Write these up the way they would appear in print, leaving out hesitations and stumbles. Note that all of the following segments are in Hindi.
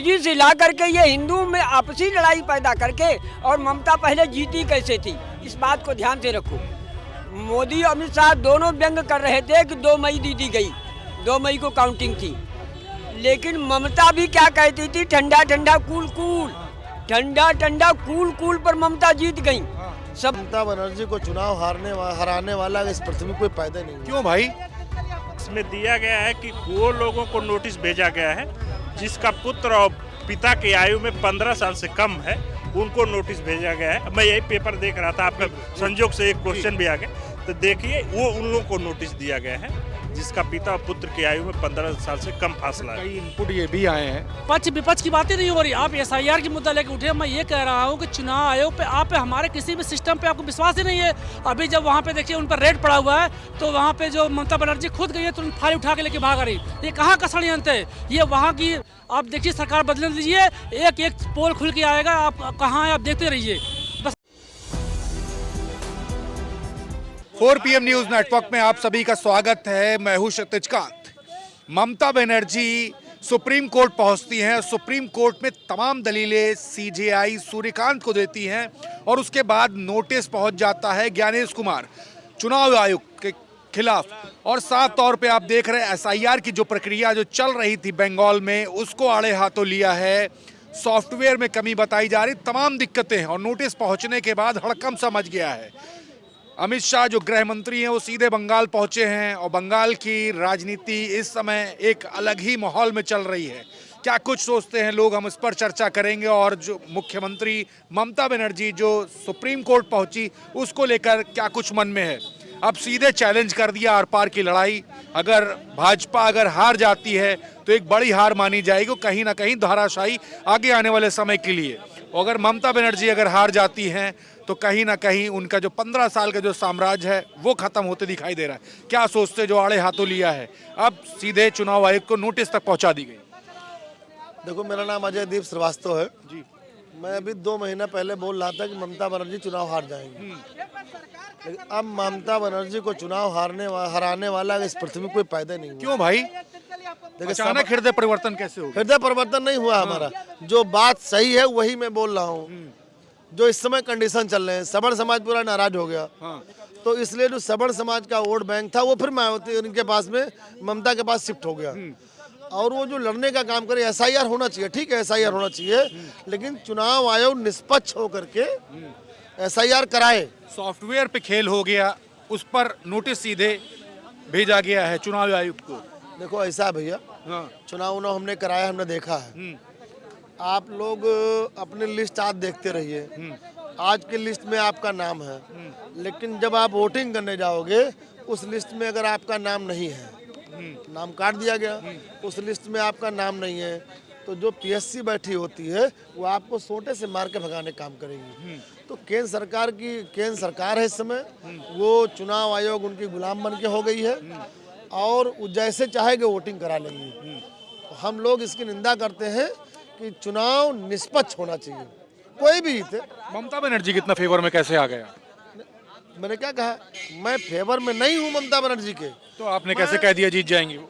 जी से ला करके ये हिंदू में आपसी लड़ाई पैदा करके, और ममता पहले जीती कैसे थी इस बात को ध्यान से रखो। मोदी अमित शाह दोनों व्यंग कर रहे थे कि 2 मई दी गई, 2 मई को काउंटिंग थी, लेकिन ममता भी क्या कहती थी, ठंडा ठंडा कूल कूल, ठंडा ठंडा कूल कूल पर ममता जीत गई। सब ममता बनर्जी को चुनाव हराने वाला इस पृथ्वी कोई पैदा नहीं। क्यों भाई? इसमें दिया गया है कि वो लोगों को नोटिस भेजा गया है जिसका पुत्र और पिता की आयु में 15 साल से कम है, उनको नोटिस भेजा गया है। मैं यही पेपर देख रहा था, आपका संजोग से एक क्वेश्चन भी आ गया, तो देखिए वो उन लोगों को नोटिस दिया गया है जिसका पिता और पुत्र की आयु में 15 साल से कम फासला है। कई इनपुट ये भी आए हैं। पक्ष विपक्ष की बातें नहीं हो रही, आप एसआईआर की मुद्दा लेकर उठे। मैं ये कह रहा हूँ कि चुनाव आयोग पे आप हमारे किसी भी सिस्टम पे आपको विश्वास ही नहीं है। अभी जब वहाँ पे देखिए उन पर रेड पड़ा हुआ है, तो वहाँ पे जो ममता बनर्जी खुद गई है तुरंत फाइल उठा के लेके भाग रही। ये कहाँ का षड्यंत्र है? ये वहाँ की आप देखिए, सरकार बदलने दीजिए, एक एक पोल खुल के आएगा, आप कहाँ है आप देखते रहिए। 4 PM न्यूज नेटवर्क में आप सभी का स्वागत है। मैं हूं क्षितिज कांत। ममता बनर्जी सुप्रीम कोर्ट पहुंचती हैं। सुप्रीम कोर्ट में तमाम दलीलें CJI सूर्यकांत को देती हैं और उसके बाद नोटिस पहुंच जाता है ज्ञानेश कुमार चुनाव आयोग के खिलाफ। और साफ तौर पे आप देख रहे हैं SIR की जो प्रक्रिया जो चल रही थी बंगाल में, उसको आड़े हाथों लिया है। सॉफ्टवेयर में कमी बताई जा रही, तमाम दिक्कतें हैं, और नोटिस पहुंचने के बाद हड़कंप समझ गया है। अमित शाह जो गृह मंत्री हैं वो सीधे बंगाल पहुंचे हैं, और बंगाल की राजनीति इस समय एक अलग ही माहौल में चल रही है। क्या कुछ सोचते हैं लोग, हम इस पर चर्चा करेंगे। और जो मुख्यमंत्री ममता बनर्जी जो सुप्रीम कोर्ट पहुंची, उसको लेकर क्या कुछ मन में है। अब सीधे चैलेंज कर दिया आर पार की लड़ाई। अगर भाजपा हार जाती है तो एक बड़ी हार मानी जाएगी, कहीं ना कहीं धाराशाही आगे आने वाले समय के लिए। और अगर ममता बनर्जी हार जाती हैं तो कहीं ना कहीं उनका जो 15 साल का जो साम्राज्य है वो खत्म होते दिखाई दे रहा है। क्या सोचते जो आड़े हाथों लिया है, अब सीधे चुनाव आयोग को नोटिस तक पहुंचा दी गई। देखो, मेरा नाम अजय दीप श्रीवास्तव है जी। मैं अभी 2 महीना पहले बोल रहा था कि ममता बनर्जी चुनाव हार जाएंगी, लेकिन अब ममता बनर्जी को चुनाव हराने वाला इस पृथ्वी कोई पैदा नहीं। क्यों भाई? अचानक हृदय परिवर्तन कैसे हो? हृदय परिवर्तन नहीं हुआ हमारा। जो बात सही है वही मैं बोल रहा हूँ। जो इस समय कंडीशन चल रहे हैं, सवर्ण समाज पूरा नाराज हो गया। तो इसलिए जो सवर्ण समाज का वोट बैंक था वो फिर मायावती उनके पास में, ममता के पास शिफ्ट हो गया। और वो जो लड़ने का काम करे, SIR होना चाहिए, ठीक है SIR होना चाहिए, लेकिन चुनाव आयोग निष्पक्ष होकर के SIR कराए। सॉफ्टवेयर पे खेल हो गया, उस पर नोटिस सीधे भेजा गया है चुनाव आयोग को। देखो ऐसा है भैया, चुनाव हमने कराया, हमने देखा है। आप लोग अपनी लिस्ट आज देखते रहिए, आज की लिस्ट में आपका नाम है, लेकिन जब आप वोटिंग करने जाओगे उस लिस्ट में अगर आपका नाम नहीं है, नाम काट दिया गया, उस लिस्ट में आपका नाम नहीं है, तो जो PSC बैठी होती है वो आपको सोटे से मार के भगाने काम करेगी। तो केंद्र सरकार है इस समय, वो चुनाव आयोग उनकी गुलाम बन के हो गई है, और जैसे चाहेगे वोटिंग करा लेंगी। हम लोग इसकी निंदा करते हैं कि चुनाव निष्पक्ष होना चाहिए, कोई भी जीते। ममता बनर्जी कितना फेवर में कैसे आ गया? मैंने क्या कहा, मैं फेवर में नहीं हूँ ममता बनर्जी के। तो आपने कैसे कह दिया जीत जाएंगे वो?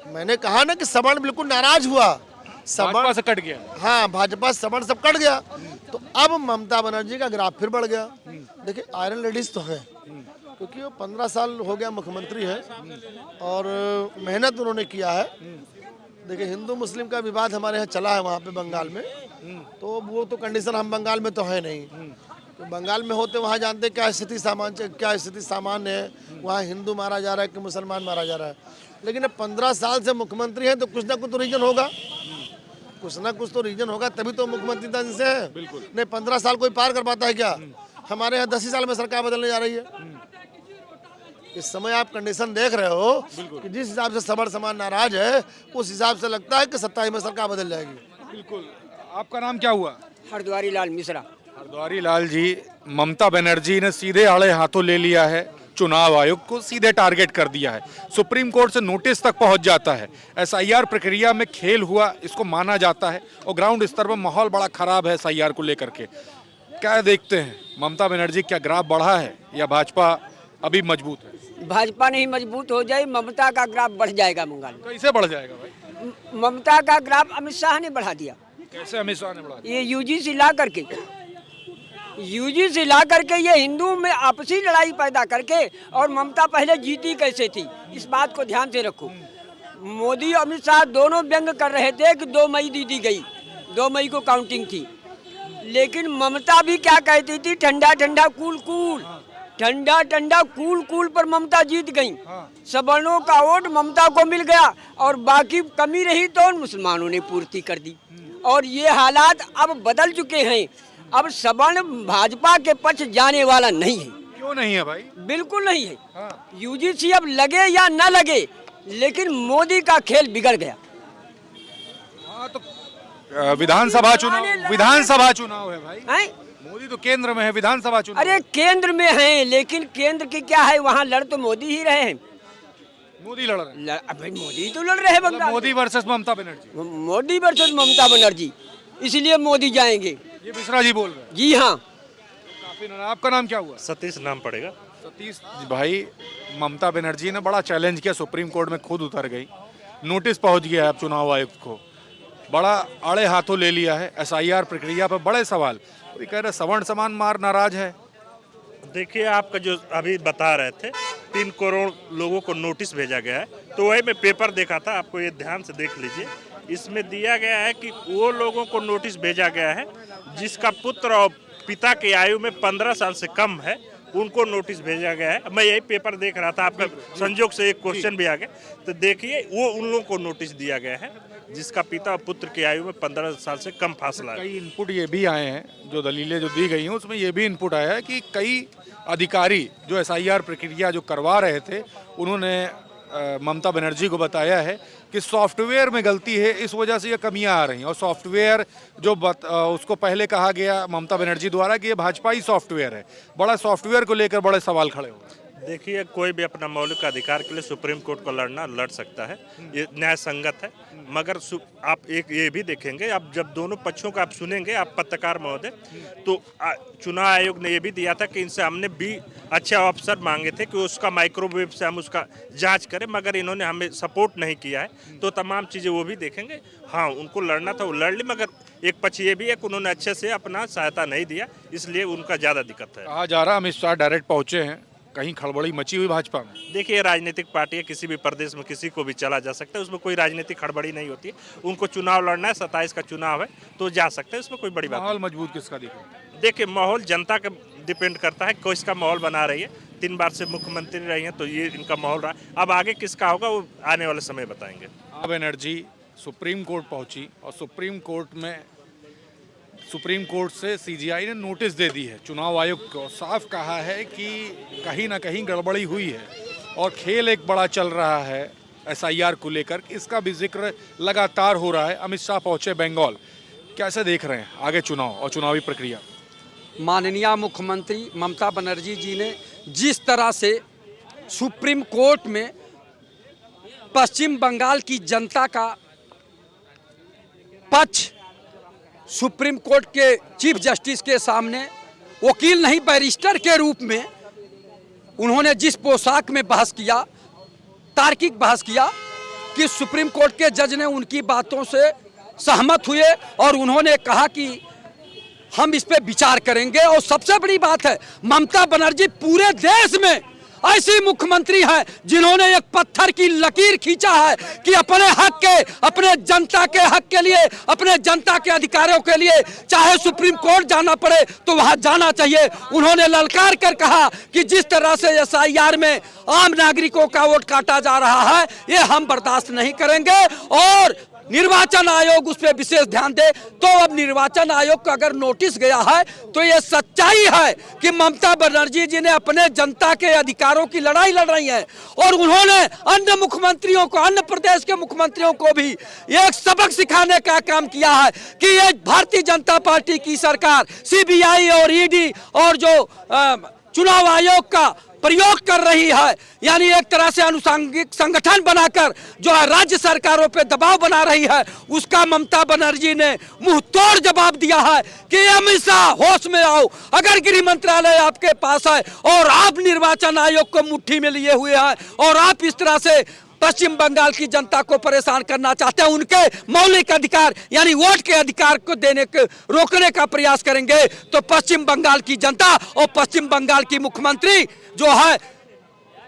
मैंने कहा ना कि सवर्ण बिल्कुल नाराज हुआ, भाजपा से कट गया। हाँ, भाजपा सवर्ण सब कट गया, तो अब ममता बनर्जी का ग्राफ फिर बढ़ गया। देखिए, आयरन लेडीज तो है, क्योंकि वो 15 साल हो गया मुख्यमंत्री है और मेहनत उन्होंने किया है। देखिए, हिंदू मुस्लिम का विवाद हमारे यहाँ चला है वहाँ पे बंगाल में, तो वो तो कंडीशन हम बंगाल में तो है नहीं। तो बंगाल में होते वहाँ जानते क्या स्थिति सामान्य है, वहाँ हिंदू मारा जा रहा है कि मुसलमान मारा जा रहा है। लेकिन अब 15 साल से मुख्यमंत्री हैं तो कुछ ना कुछ तो रीजन होगा, कुछ ना कुछ तो रीजन होगा, तभी तो मुख्यमंत्री तंज से है। नहीं 15 साल कोई पार कर पाता है क्या? हमारे यहाँ 10 ही साल में सरकार बदलने जा रही है। इस समय आप कंडीशन देख रहे हो कि जिस हिसाब से सवर्ण समाज नाराज है, उस हिसाब से लगता है कि 27 में सरकार बदल जाएगी। बिल्कुल। आपका नाम क्या हुआ? हरद्वारी लाल मिश्रा। हरद्वारी लाल जी, ममता बनर्जी ने सीधे आड़े हाथों ले लिया है चुनाव आयोग को, सीधे टारगेट कर दिया है। सुप्रीम कोर्ट से नोटिस तक पहुंच जाता है। SIR प्रक्रिया में खेल हुआ, इसको माना जाता है, और ग्राउंड स्तर पर माहौल बड़ा खराब है SIR को लेकर के। क्या देखते हैं, ममता बनर्जी क्या ग्राफ बढ़ा है या भाजपा अभी मजबूत है? भाजपा नहीं मजबूत हो जाए, ममता का ग्राफ बढ़ जाएगा बंगाल कैसे बढ़ जाएगा भाई? में। ममता का ग्राफ अमित शाह ने बढ़ा दिया। कैसे अमित शाह ने बढ़ा दिया? ये यूजीसी ला करके ये हिंदू में आपसी लड़ाई पैदा करके, और ममता पहले जीती कैसे थी, इस बात को ध्यान से रखो। मोदी अमित शाह दोनों व्यंग कर रहे थे कि 2 मई दीदी गई, 2 मई को काउंटिंग थी, लेकिन ममता भी क्या कहती थी, ठंडा ठंडा कूल कूल, ठंडा ठंडा कूल कूल पर ममता जीत गई। सवर्णों का वोट ममता को मिल गया और बाकी कमी रही तो मुसलमानों ने पूर्ति कर दी। और ये हालात अब बदल चुके हैं। अब सवर्ण भाजपा के पक्ष जाने वाला नहीं है। क्यों नहीं है भाई? बिल्कुल नहीं है। हाँ। यूजीसी अब लगे या न लगे, लेकिन मोदी का खेल बिगड़ गया। हाँ, तो विधानसभा चुनाव है भाई। हैं? मोदी तो केंद्र में है, विधानसभा चुनाव। अरे केंद्र में है, लेकिन केंद्र की क्या है, वहाँ लड़ तो मोदी ही रहे हैं। मोदी लड़ रहे हैं। अबे मोदी तो लड़ रहे हैं बंगाल में। मोदी वर्सेस ममता बनर्जी। मोदी वर्सेस ममता बनर्जी, इसलिए मोदी जाएंगे। ये मिश्रा जी बोल रहे हैं। जी हाँ। काफी आपका नाम क्या हुआ? सतीश नाम पड़ेगा। सतीश भाई, ममता बनर्जी ने बड़ा चैलेंज किया, सुप्रीम कोर्ट में खुद उतर गई, नोटिस पहुंच गया है अब चुनाव आयुक्त को, बड़ा आड़े हाथों ले लिया है। एसआईआर प्रक्रिया पर बड़े सवाल, कोई कह रहे सवर्ण समान मार नाराज है। देखिए, आपका जो अभी बता रहे थे 3 करोड़ लोगों को नोटिस भेजा गया है, तो वही मैं पेपर देखा था, आपको ये ध्यान से देख लीजिए। इसमें दिया गया है कि वो लोगों को नोटिस भेजा गया है जिसका पुत्र और पिता की आयु में 15 साल से कम है, उनको नोटिस भेजा गया है। मैं यही पेपर देख रहा था, आपका संजोग से एक क्वेश्चन भी आ गया, तो देखिए वो उन लोगों को नोटिस दिया गया है जिसका पिता और पुत्र की आयु में 15 साल से कम फासला है। कई इनपुट ये भी आए हैं, जो दलीलें जो दी गई हैं उसमें ये भी इनपुट आया है कि कई अधिकारी जो एसआईआर प्रक्रिया जो करवा रहे थे, उन्होंने ममता बनर्जी को बताया है कि सॉफ्टवेयर में गलती है, इस वजह से ये कमियां आ रही हैं। और सॉफ्टवेयर जो उसको पहले कहा गया ममता बनर्जी द्वारा कि ये भाजपाई सॉफ्टवेयर है, बड़ा सॉफ्टवेयर को लेकर बड़े सवाल खड़े हो रहे हैं। देखिए, कोई भी अपना मौलिक अधिकार के लिए सुप्रीम कोर्ट को लड़ सकता है, ये न्याय संगत है। मगर आप एक ये भी देखेंगे, आप जब दोनों पक्षों का आप सुनेंगे, आप पत्रकार महोदय, तो चुनाव आयोग ने ये भी दिया था कि इनसे हमने भी अच्छे अफसर मांगे थे कि उसका माइक्रोवेव से हम उसका जांच करें, मगर इन्होंने हमें सपोर्ट नहीं किया है। तो तमाम चीज़ें वो भी देखेंगे। हाँ, उनको लड़ना था, वो लड़ ली, मगर एक पक्ष ये भी है कि उन्होंने अच्छे से अपना सहायता नहीं दिया, इसलिए उनका ज़्यादा दिक्कत है। कहा जा रहा अमित शाह डायरेक्ट पहुंचे हैं, कहीं खड़बड़ी मची हुई भाजपा में? देखिए, राजनीतिक पार्टी है, किसी भी प्रदेश में किसी को भी चला जा सकता है, उसमें कोई राजनीतिक खड़बड़ी नहीं होती है। उनको चुनाव लड़ना है, 27 का चुनाव है, तो जा सकते हैं, उसमें कोई बड़ी बात नहीं। माहौल मजबूत किसका दिख रहा है? देखिए, माहौल जनता का डिपेंड करता है, किसका माहौल बना रही है। 3 बार से मुख्यमंत्री रही हैं, तो ये इनका माहौल रहा। अब आगे किसका होगा वो आने वाले समय बताएंगे। अब एनर्जी सुप्रीम कोर्ट पहुंची और सुप्रीम कोर्ट से सीजीआई ने नोटिस दे दी है चुनाव आयोग को, साफ कहा है कि कहीं ना कहीं गड़बड़ी हुई है और खेल एक बड़ा चल रहा है एसआईआर को लेकर। इसका भी जिक्र लगातार हो रहा है। अमित शाह पहुंचे बंगाल, कैसे देख रहे हैं आगे चुनाव और चुनावी प्रक्रिया? माननीय मुख्यमंत्री ममता बनर्जी जी ने जिस तरह से सुप्रीम कोर्ट में पश्चिम बंगाल की जनता का पक्ष सुप्रीम कोर्ट के चीफ जस्टिस के सामने वकील नहीं बैरिस्टर के रूप में उन्होंने जिस पोशाक में बहस किया, तार्किक बहस किया, कि सुप्रीम कोर्ट के जज ने उनकी बातों से सहमत हुए और उन्होंने कहा कि हम इस पे विचार करेंगे। और सबसे बड़ी बात है, ममता बनर्जी पूरे देश में ऐसी मुख्यमंत्री है जिन्होंने एक पत्थर की लकीर खींचा है कि अपने हक के, अपने जनता के हक के लिए, अपने जनता के अधिकारों के लिए चाहे सुप्रीम कोर्ट जाना पड़े तो वहां जाना चाहिए। उन्होंने ललकार कर कहा कि जिस तरह से एसआईआर में आम नागरिकों का वोट काटा जा रहा है, ये हम बर्दाश्त नहीं करेंगे और निर्वाचन आयोग उस पर विशेष ध्यान दे। तो अब निर्वाचन आयोग को अगर नोटिस गया है तो ये सच्चाई है कि ममता बनर्जी जी ने अपने जनता के अधिकारों की लड़ाई लड़ रही है और उन्होंने अन्य मुख्यमंत्रियों को, अन्य प्रदेश के मुख्यमंत्रियों को भी एक सबक सिखाने का काम किया है कि ये भारतीय जनता पार्टी की सरकार, सीबीआई और ईडी और जो चुनाव आयोग का प्रयोग कर रही है, यानी एक तरह से अनुसांगिक संगठन बनाकर जो है राज्य सरकारों पे दबाव बना रही है, उसका ममता बनर्जी ने मुंह तोड़ जवाब दिया है कि अमित शाह होश में आओ। अगर गृह मंत्रालय आपके पास है और आप निर्वाचन आयोग को मुट्ठी में लिए हुए हैं और आप इस तरह से पश्चिम बंगाल की जनता को परेशान करना चाहते हैं, उनके मौलिक अधिकार यानी वोट के अधिकार को देने के रोकने का प्रयास करेंगे, तो पश्चिम बंगाल की जनता और पश्चिम बंगाल की मुख्यमंत्री जो है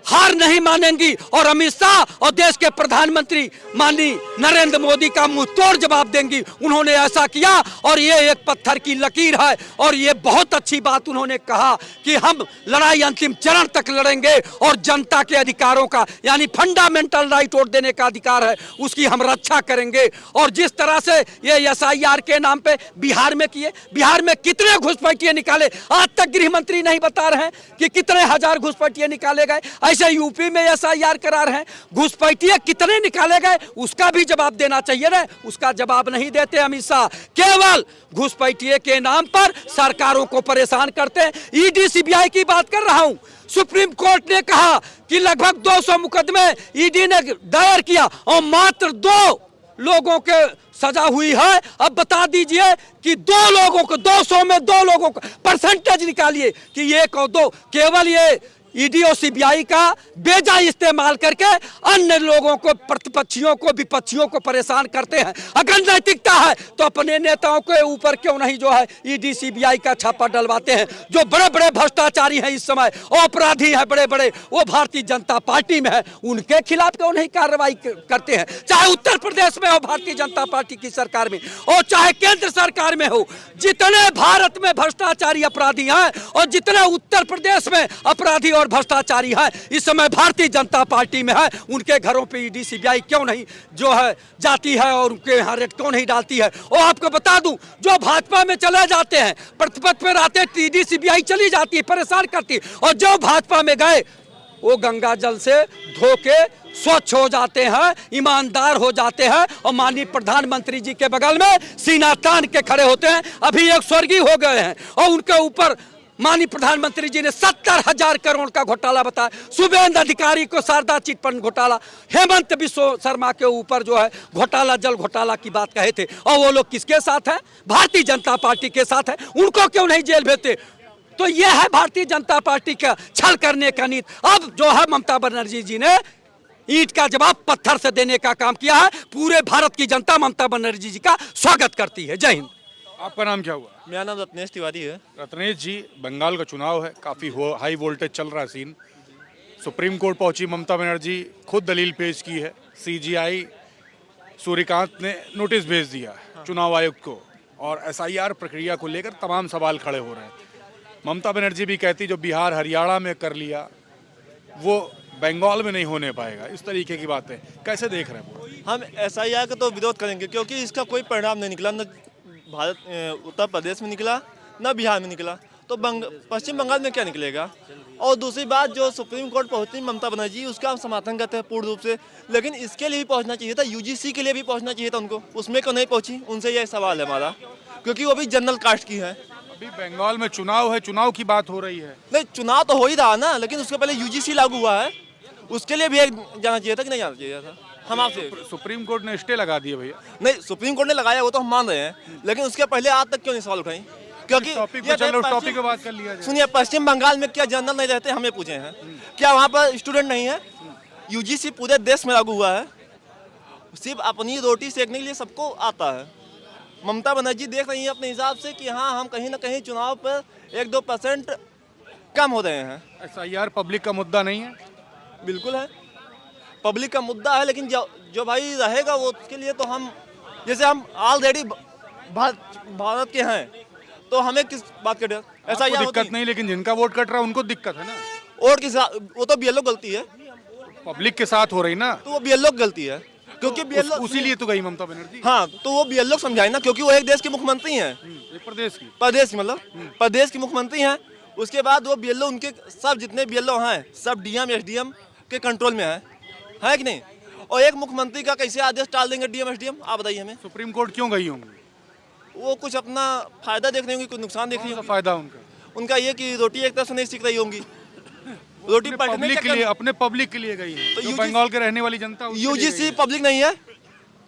हार नहीं मानेंगी और अमित शाह और देश के प्रधानमंत्री माननीय नरेंद्र मोदी का मुंह तोड़ जवाब देंगी। उन्होंने ऐसा किया और ये एक पत्थर की लकीर है और ये बहुत अच्छी बात उन्होंने कहा कि हम लड़ाई अंतिम चरण तक लड़ेंगे और जनता के अधिकारों का यानी फंडामेंटल राइट वोट देने का अधिकार है उसकी हम रक्षा करेंगे। और जिस तरह से ये SIR के नाम पे बिहार में किए, बिहार में कितने घुसपैठिए निकाले, आज तक गृह मंत्री नहीं बता रहे हैं कि कितने हजार घुसपैठिए निकाले गए। ऐसे यूपी में SIR करा रहे हैं, घुसपैठिए कितने निकाले गए उसका भी जवाब देना चाहिए ना, उसका जवाब नहीं देते अमित शाह, केवल घुसपैठिए के नाम पर सरकारों को परेशान करते हैं। ED CBI की बात कर रहा हूं, सुप्रीम कोर्ट ने कहा कि लगभग 200 मुकदमे ED ने दायर किया और मात्र 2 लोगों के सजा हुई है। अब बता दीजिए कि 2 लोगों को 200 में 2 लोगों को परसेंटेज निकालिए कि 1 और 2, केवल ये ED और CBI का बेजा इस्तेमाल करके अन्य लोगों को, प्रतिपक्षियों को, विपक्षियों को परेशान करते हैं। अगर नैतिकता है तो अपने नेताओं के ऊपर क्यों नहीं जो है ED CBI का छापा डलवाते हैं। जो बड़े बड़े भ्रष्टाचारी हैं इस समय और अपराधी हैं बड़े बड़े, वो भारतीय जनता पार्टी में है, उनके खिलाफ क्यों नहीं कार्रवाई करते हैं। चाहे उत्तर प्रदेश में हो भारतीय जनता पार्टी की सरकार में और चाहे केंद्र सरकार में हो, जितने भारत में भ्रष्टाचारी अपराधी हैं और जितने उत्तर प्रदेश में अपराधी और भ्रष्टाचारी है इस समय भारतीय जनता पार्टी में है, उनके घरों पे ED CBI क्यों नहीं जो है जाती है और उनके यहाँ रेट क्यों नहीं डालती है। और आपको बता दूं, जो भाजपा में चले जाते हैं प्रतिपक्ष में रहते ED CBI चली जाती है, परेशान करती है, और जो भाजपा में गए वो गंगा जल से धो के स्वच्छ हो जाते हैं, ईमानदार हो जाते हैं और माननीय प्रधानमंत्री जी के बगल में सीना तान के खड़े होते हैं। अभी एक स्वर्गीय हो गए हैं और उनके ऊपर माननीय प्रधानमंत्री जी ने 70,000 करोड़ का घोटाला बताया। शुभेंदु अधिकारी को शारदा चिटफंड घोटाला, हेमंत बिश्व शर्मा के ऊपर जो है घोटाला, जल घोटाला की बात कहे थे, और वो लोग किसके साथ हैं? भारतीय जनता पार्टी के साथ है। उनको क्यों नहीं जेल भेजते? तो ये है भारतीय जनता पार्टी का छल करने का नीति। अब जो है ममता बनर्जी जी ने ईंट का जवाब पत्थर से देने का काम किया है। पूरे भारत की जनता ममता बनर्जी जी का स्वागत करती है। जय हिंद। आपका नाम क्या हुआ? मेरा नाम रत्नेश तिवारी है। रत्नेश जी, बंगाल का चुनाव है, काफ़ी हाई वोल्टेज चल रहा है सीन। सुप्रीम कोर्ट पहुंची ममता बनर्जी, खुद दलील पेश की है। CGI सूर्यकांत ने नोटिस भेज दिया चुनाव आयोग को और SIR प्रक्रिया को लेकर तमाम सवाल खड़े हो रहे हैं। ममता बनर्जी भी कहती जो बिहार हरियाणा में कर लिया वो बंगाल में नहीं होने पाएगा। इस तरीके की बातें कैसे देख रहे हैं? हम SIR का तो विरोध करेंगे क्योंकि इसका कोई परिणाम नहीं निकला, न उत्तर प्रदेश में निकला न बिहार में निकला, तो पश्चिम बंगाल में क्या निकलेगा। और दूसरी बात, जो सुप्रीम कोर्ट पहुंची ममता बनर्जी, उसका हम समर्थन करते हैं पूर्ण रूप से, लेकिन इसके लिए भी पहुंचना चाहिए था, UGC के लिए भी पहुंचना चाहिए था उनको, उसमें क्यों नहीं पहुंची? उनसे यह सवाल है हमारा, क्योंकि वो भी जनरल कास्ट की है। अभी बंगाल में चुनाव है, चुनाव की बात हो रही है। नहीं, चुनाव तो हो ही रहा ना, लेकिन उसके पहले UGC लागू हुआ है, उसके लिए भी जाना चाहिए था कि नहीं जाना चाहिए था? हम आपसे, सुप्रीम कोर्ट ने स्टे लगा दिए भैया। नहीं, सुप्रीम कोर्ट ने लगाया वो तो हम मान रहे हैं, लेकिन उसके पहले आज तक क्यों नहीं सवाल उठाई? क्योंकि टॉपिक पे चलो, टॉपिक पे बात कर लिया जाए। सुनिए, पश्चिम बंगाल में क्या जनरल नहीं रहते? हमें पूछे हैं क्या वहाँ पर स्टूडेंट नहीं है? UGC पूरे देश में लागू हुआ है, सिर्फ अपनी रोटी सेकने के लिए सबको आता है। ममता बनर्जी देख रही है अपने हिसाब से कि हाँ, हम कहीं ना कहीं चुनाव पर 1-2% कम हो रहे हैं। SIR पब्लिक का मुद्दा नहीं है? बिल्कुल है, पब्लिक का मुद्दा है, लेकिन जो भाई रहेगा वो उसके लिए तो हम, जैसे हम ऑलरेडी भारत के हैं, तो हमें किस बात का डर? ऐसा दिक्कत नहीं, लेकिन जिनका वोट कट रहा है उनको दिक्कत है ना। वोट के साथ वो तो BLO गलती है, पब्लिक के साथ हो रही ना, तो वो BLO गलती है, क्योंकि BLO उसी लिए तो गई ममता बनर्जी। हाँ, तो वो BLO समझाए ना, क्योंकि वो एक देश के मुख्यमंत्री हैं, एक प्रदेश की मतलब प्रदेश की मुख्यमंत्री हैं। उसके बाद वो BLO, उनके सब जितने BLO हैं सब DM SDM के कंट्रोल में है कि नहीं? और एक मुख्यमंत्री का कैसे आदेश टाल देंगे DM SDM? आप बताइए हमें। सुप्रीम कोर्ट क्यों गई होंगी? वो कुछ अपना फायदा देख रही होंगी, कुछ नुकसान देख रही होंगी। फायदा उनका ये कि रोटी एक तरफ से नहीं सीख रही होंगी। रोटी पलटने पब्लिक के लिए, अपने पब्लिक के लिए गई है, तो जो UGC बंगाल के रहने वाली जनता उसके लिए यूजीसी पब्लिक नहीं है,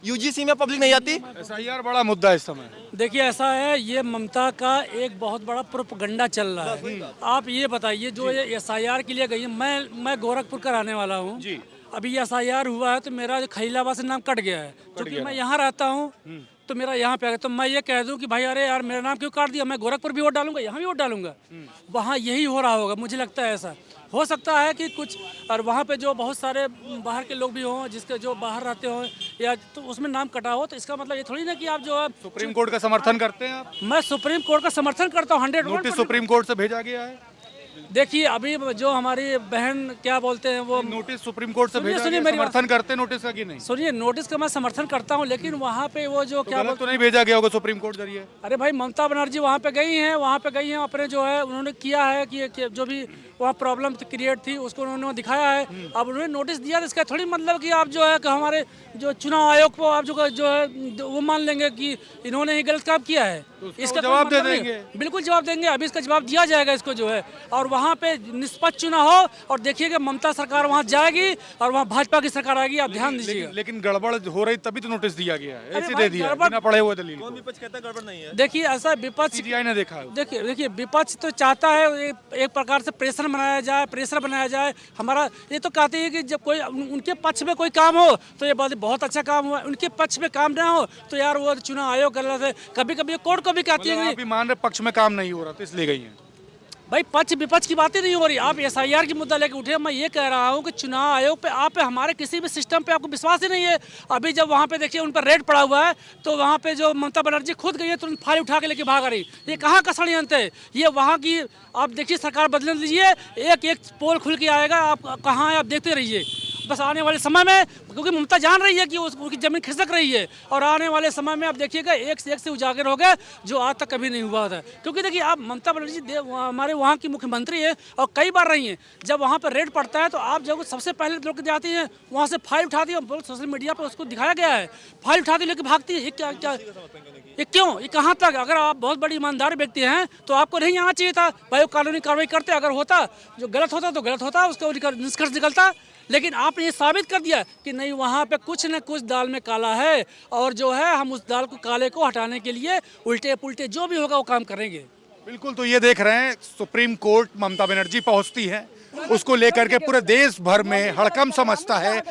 यूजीसी में पब्लिक नहीं आती। गई है। SIR बड़ा मुद्दा है इस समय। देखिए ऐसा है, ये ममता का एक बहुत बड़ा प्रोपगंडा चल रहा है। आप ये बताइए, जो ये SIR के लिए गई है, मैं गोरखपुर का रहने वाला हूँ जी। अभी SIR हुआ है तो मेरा खलीलाबाद से नाम कट गया है, क्योंकि मैं यहाँ रहता हूँ तो मेरा यहाँ पे आ गया। तो मैं ये कह दूं कि भाई अरे यार मेरा नाम क्यों काट दिया, मैं गोरखपुर भी वोट डालूंगा, यहाँ भी वोट डालूंगा। वहाँ यही हो रहा होगा, मुझे लगता है ऐसा हो सकता है कि कुछ, और वहाँ पे जो बहुत सारे बाहर के लोग भी हों, जिसके जो बाहर रहते हो या तो उसमें नाम कटा हो, तो इसका मतलब ये थोड़ी ना कि आप जो है सुप्रीम कोर्ट का समर्थन करते हैं आप? मैं सुप्रीम कोर्ट का समर्थन करता हूँ 100%। नोटिस सुप्रीम कोर्ट से भेजा गया है? देखिए अभी जो हमारी बहन क्या बोलते हैं वो, नोटिस सुप्रीम कोर्ट से सुनिए, भेजा सुनिए गया, मेरी बात। समर्थन करते हैं नोटिस का कि नहीं? सुनिए नोटिस का मैं समर्थन करता हूँ, लेकिन वहाँ पे वो जो क्या गलत तो नहीं भेजा गया होगा सुप्रीम कोर्ट जरिए? अरे भाई ममता बनर्जी वहाँ पे गई हैं अपने जो है उन्होंने किया है कि जो भी वहाँ प्रॉब्लम क्रिएट थी उसको उन्होंने दिखाया है। अब उन्होंने नोटिस दिया, तो इसका थोड़ी मतलब कि आप जो है कि हमारे जो चुनाव आयोग को आप जो है वो मान लेंगे कि इन्होंने ही गलत काम किया है। इसका जवाब कोई दे मतलब नहीं। देंगे। बिल्कुल जवाब देंगे, अभी इसका जवाब दिया जाएगा इसको जो है, और वहाँ पे निष्पक्ष चुनाव हो, और देखिएगा ममता सरकार वहाँ जाएगी और वहाँ भाजपा की सरकार आएगी, आप ध्यान दीजिएगा। लेकिन गड़बड़ हो रही तभी तो नोटिस दिया गया है, ऐसे भाई, दे दिया गड़बड़- बिना पढ़े हुए दलील को। विपक्ष कहता है गड़बड़ नहीं है। देखिए ऐसा विपक्ष, सीजीआई ने देखा है। देखिए विपक्ष तो चाहता है एक प्रकार से प्रेशर बनाया जाए हमारा। ये तो कहते हैं कि जब कोई उनके पक्ष में कोई काम हो तो ये बहुत अच्छा काम हुआ, उनके पक्ष में काम ना हो तो यार वो चुनाव आयोग गलत है। कभी कभी कोर्ट को भी कहती है मतलब आप भी मान रहे पक्ष में काम नहीं हो रहा तो इसलिए गई है? भाई पक्ष विपक्ष की बातें नहीं हो रही, आप SIR की मुद्दा लेके उठे। मैं ये कह रहा हूँ कि चुनाव आयोग पे आप हमारे किसी भी सिस्टम पे आपको विश्वास ही नहीं है। अभी जब वहाँ पे देखिए उन पर रेड पड़ा हुआ है तो वहाँ पे जो ममता बनर्जी खुद गई है तुरंत फाइल उठा के लेके भाग रही। ये कहाँ का षड्यंत्र है? ये वहाँ की आप देखिए सरकार बदल दीजिए, एक पोल खुल के आएगा, आप कहाँ है आप देखते रहिए। बस आने वाले समय में, क्योंकि ममता जान रही है कि उसकी जमीन खिसक रही है, और आने वाले समय में आप देखिएगा एक से उजागर होगा जो आज तक कभी नहीं हुआ था। क्योंकि देखिए आप ममता बनर्जी हमारे वहाँ की मुख्यमंत्री है और कई बार रही हैं। जब वहाँ पर रेड पड़ता है तो आप जब सबसे पहले लोग जाती हैं वहाँ से फाइल उठाती है, सोशल मीडिया पर उसको दिखाया गया है, फाइल उठाती लेके भागती है। ये क्यों, ये कहाँ तक? अगर आप बहुत बड़ी ईमानदार व्यक्ति हैं तो आपको नहीं आना चाहिए था भाई, वो कानूनी कार्रवाई करते। अगर होता जो गलत होता तो गलत होता, उसका निष्कर्ष निकलता। लेकिन आपने ये साबित कर दिया कि नहीं, वहाँ पे कुछ न कुछ दाल में काला है, और जो है हम उस दाल को काले को हटाने के लिए उल्टे पुल्टे जो भी होगा वो काम करेंगे। बिल्कुल, तो ये देख रहे हैं सुप्रीम कोर्ट ममता बनर्जी पहुंचती है, उसको लेकर के पूरे देश भर में हड़कंप समझता है।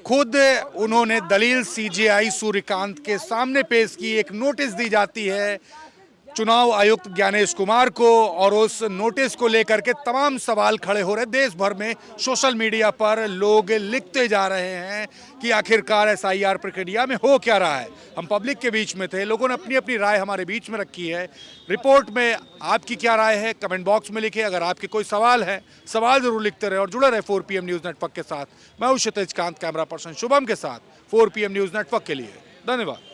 खुद उन्होंने दलील CJI सूर्यकांत के सामने पेश की, एक नोटिस दी जाती है चुनाव आयुक्त ज्ञानेश कुमार को, और उस नोटिस को लेकर के तमाम सवाल खड़े हो रहे। देश भर में सोशल मीडिया पर लोग लिखते जा रहे हैं कि आखिरकार SIR प्रक्रिया में हो क्या रहा है। हम पब्लिक के बीच में थे, लोगों ने अपनी अपनी राय हमारे बीच में रखी है। रिपोर्ट में आपकी क्या राय है कमेंट बॉक्स में लिखिए। अगर आपके कोई सवाल है, सवाल जरूर लिखते रहे और जुड़े रहे 4PM न्यूज़ नेटवर्क के साथ। मैं हूं क्षितिज कांत, कैमरा पर्सन शुभम के साथ 4PM न्यूज़ नेटवर्क के लिए। धन्यवाद।